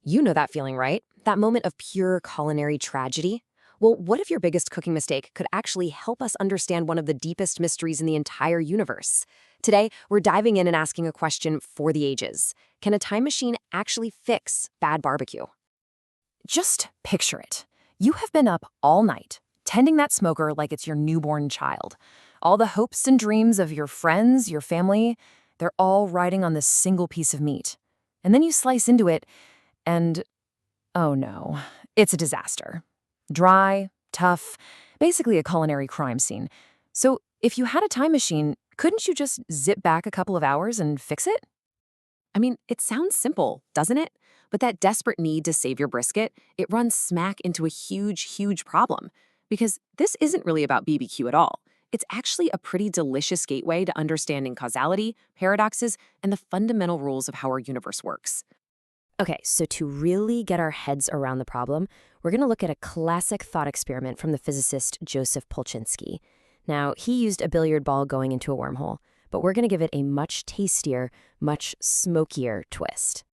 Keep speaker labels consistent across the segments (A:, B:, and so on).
A: You know that feeling, right? That moment of pure culinary tragedy? Well, what if your biggest cooking mistake could actually help us understand one of the deepest mysteries in the entire universe? Today, we're diving in and asking a question for the ages. Can a time machine actually fix bad barbecue? Just picture it. You have been up all night, tending that smoker like it's your newborn child. All the hopes and dreams of your friends, your family, they're all riding on this single piece of meat. And then you slice into it, and oh no, it's a disaster. Dry, tough, basically a culinary crime scene. So if you had a time machine, couldn't you just zip back a couple of hours and fix it? I mean, it sounds simple, doesn't it? But that desperate need to save your brisket, it runs smack into a huge problem. Because this isn't really about BBQ at all. It's actually a pretty delicious gateway to understanding causality, paradoxes, and the fundamental rules of how our universe works. Okay, so to really get our heads around the problem, we're going to look at a classic thought experiment from the physicist Joseph Polchinski. Now, he used a billiard ball going into a wormhole, but we're going to give it a much tastier, much smokier twist.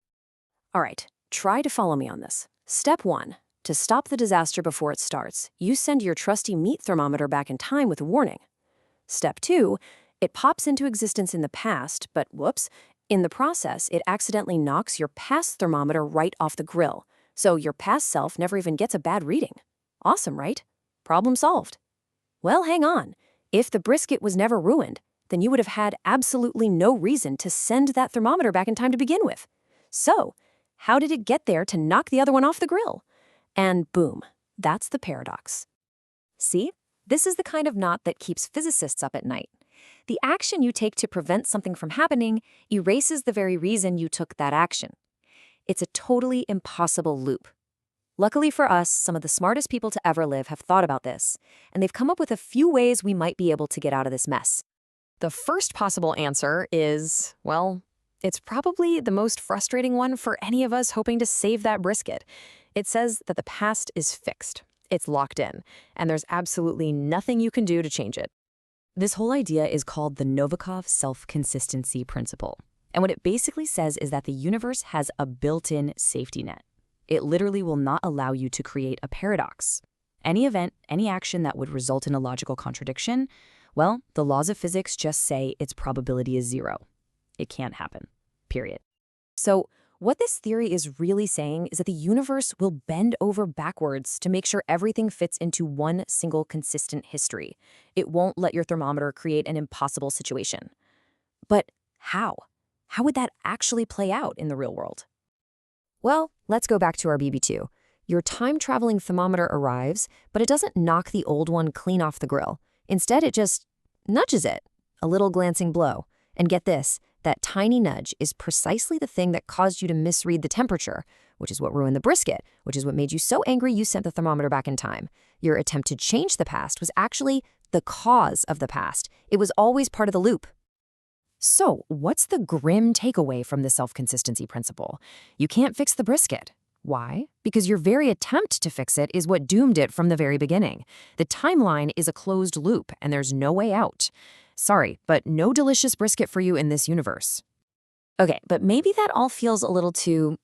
A: All right, try to follow me on this. Step 1. To stop the disaster before it starts, you send your trusty meat thermometer back in time with a warning. Step 2. It pops into existence in the past, but whoops, in the process, it accidentally knocks your past thermometer right off the grill, so your past self never even gets a bad reading. Awesome, right? Problem solved. Well, hang on. If the brisket was never ruined, then you would have had absolutely no reason to send that thermometer back in time to begin with. So, how did it get there to knock the other one off the grill? And boom, that's the paradox. See? This is the kind of knot that keeps physicists up at night. The action you take to prevent something from happening erases the very reason you took that action. It's a totally impossible loop. Luckily for us, some of the smartest people to ever live have thought about this, and they've come up with a few ways we might be able to get out of this mess. The first possible answer is, well, it's probably the most frustrating one for any of us hoping to save that brisket. It says that the past is fixed. It's locked in, and there's absolutely nothing you can do to change it. This whole idea is called the Novikov self-consistency principle. And what it basically says is that the universe has a built-in safety net. It literally will not allow you to create a paradox. Any event, any action that would result in a logical contradiction, well, the laws of physics just say its probability is 0. It can't happen, period. So what this theory is really saying is that the universe will bend over backwards to make sure everything fits into one single consistent history. It won't let your thermometer create an impossible situation. But how? How would that actually play out in the real world? Well, let's go back to our BB2. Your time-traveling thermometer arrives, but it doesn't knock the old one clean off the grill. Instead, it just nudges it, a little glancing blow. And get this, that tiny nudge is precisely the thing that caused you to misread the temperature, which is what ruined the brisket, which is what made you so angry you sent the thermometer back in time. Your attempt to change the past was actually the cause of the past. It was always part of the loop. So, what's the grim takeaway from the self-consistency principle? You can't fix the brisket. Why? Because your very attempt to fix it is what doomed it from the very beginning. The timeline is a closed loop, and there's no way out. Sorry, but no delicious brisket for you in this universe. Okay, but maybe that all feels a little too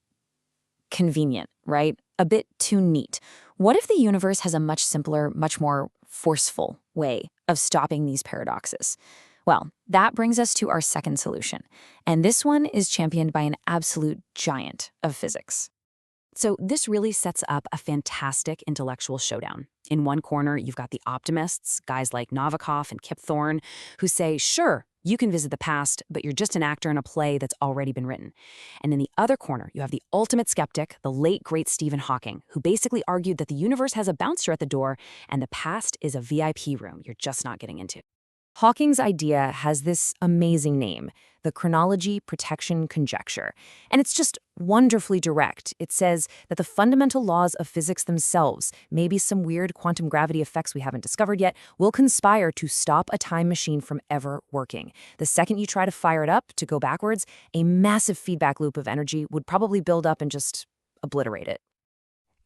A: convenient, right? A bit too neat. What if the universe has a much simpler, much more forceful way of stopping these paradoxes? Well, that brings us to our second solution, and this one is championed by an absolute giant of physics. So this really sets up a fantastic intellectual showdown. In one corner, you've got the optimists, guys like Novikov and Kip Thorne, who say, sure, you can visit the past, but you're just an actor in a play that's already been written. And in the other corner, you have the ultimate skeptic, the late, great Stephen Hawking, who basically argued that the universe has a bouncer at the door and the past is a VIP room you're just not getting into. Hawking's idea has this amazing name, the chronology protection conjecture, and it's just wonderfully direct. It says that the fundamental laws of physics themselves, maybe some weird quantum gravity effects we haven't discovered yet, will conspire to stop a time machine from ever working. The second you try to fire it up to go backwards, a massive feedback loop of energy would probably build up and just obliterate it.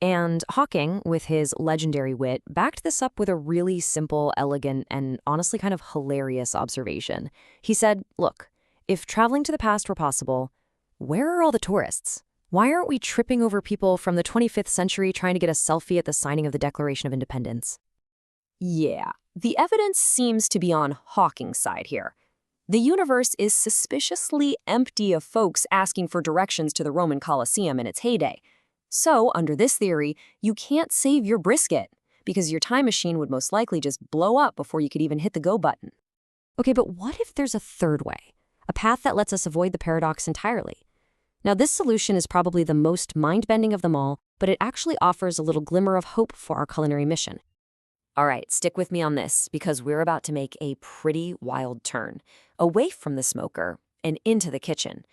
A: And Hawking, with his legendary wit, backed this up with a really simple, elegant, and honestly kind of hilarious observation. He said, look, if traveling to the past were possible, where are all the tourists? Why aren't we tripping over people from the 25th century trying to get a selfie at the signing of the Declaration of Independence? Yeah, the evidence seems to be on Hawking's side here. The universe is suspiciously empty of folks asking for directions to the Roman Colosseum in its heyday. So, under this theory, you can't save your brisket, because your time machine would most likely just blow up before you could even hit the go button. Okay, but what if there's a third way? A path that lets us avoid the paradox entirely? Now, this solution is probably the most mind-bending of them all, but it actually offers a little glimmer of hope for our culinary mission. All right, stick with me on this, because we're about to make a pretty wild turn, away from the smoker and into the kitchen.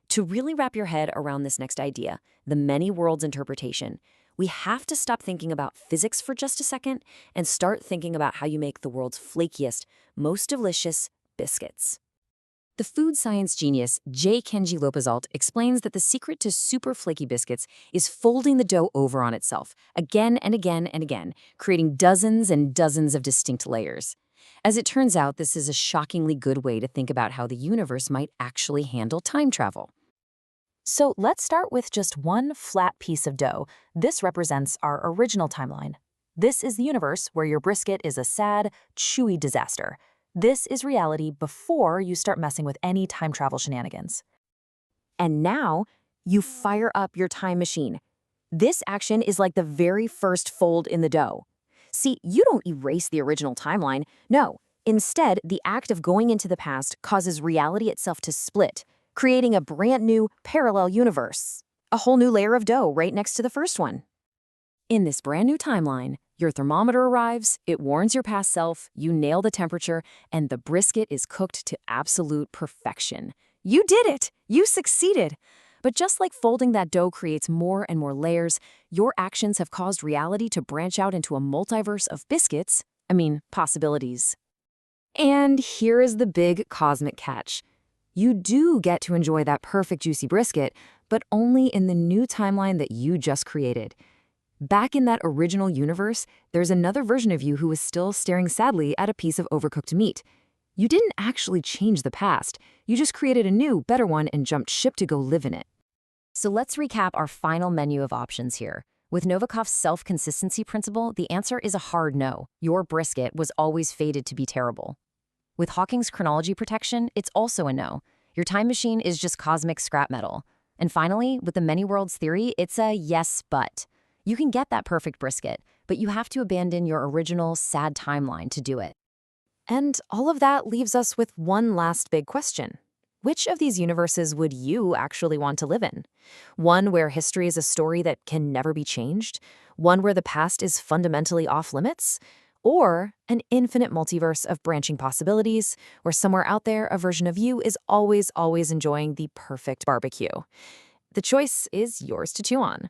A: To really wrap your head around this next idea, the many worlds interpretation, we have to stop thinking about physics for just a second and start thinking about how you make the world's flakiest, most delicious biscuits. The food science genius J. Kenji Lopezalt explains that the secret to super flaky biscuits is folding the dough over on itself, again and again and again, creating dozens and dozens of distinct layers. As it turns out, this is a shockingly good way to think about how the universe might actually handle time travel. So let's start with just one flat piece of dough. This represents our original timeline. This is the universe where your brisket is a sad, chewy disaster. This is reality before you start messing with any time travel shenanigans. And now, you fire up your time machine. This action is like the very first fold in the dough. See, you don't erase the original timeline. No, instead, the act of going into the past causes reality itself to split, creating a brand new parallel universe. A whole new layer of dough right next to the first one. In this brand new timeline, your thermometer arrives, it warns your past self, you nail the temperature, and the brisket is cooked to absolute perfection. You did it! You succeeded! But just like folding that dough creates more and more layers, your actions have caused reality to branch out into a multiverse of possibilities. And here is the big cosmic catch. You do get to enjoy that perfect juicy brisket, but only in the new timeline that you just created. Back in that original universe, there's another version of you who is still staring sadly at a piece of overcooked meat. You didn't actually change the past. You just created a new, better one and jumped ship to go live in it. So let's recap our final menu of options here. With Novikov's self-consistency principle, the answer is a hard no. Your brisket was always fated to be terrible. With Hawking's chronology protection, it's also a no. Your time machine is just cosmic scrap metal. And finally, with the many worlds theory, it's a yes, but. You can get that perfect brisket, but you have to abandon your original sad timeline to do it. And all of that leaves us with one last big question. Which of these universes would you actually want to live in? One where history is a story that can never be changed? One where the past is fundamentally off limits? Or an infinite multiverse of branching possibilities, where somewhere out there a version of you is always enjoying the perfect barbecue? The choice is yours to chew on.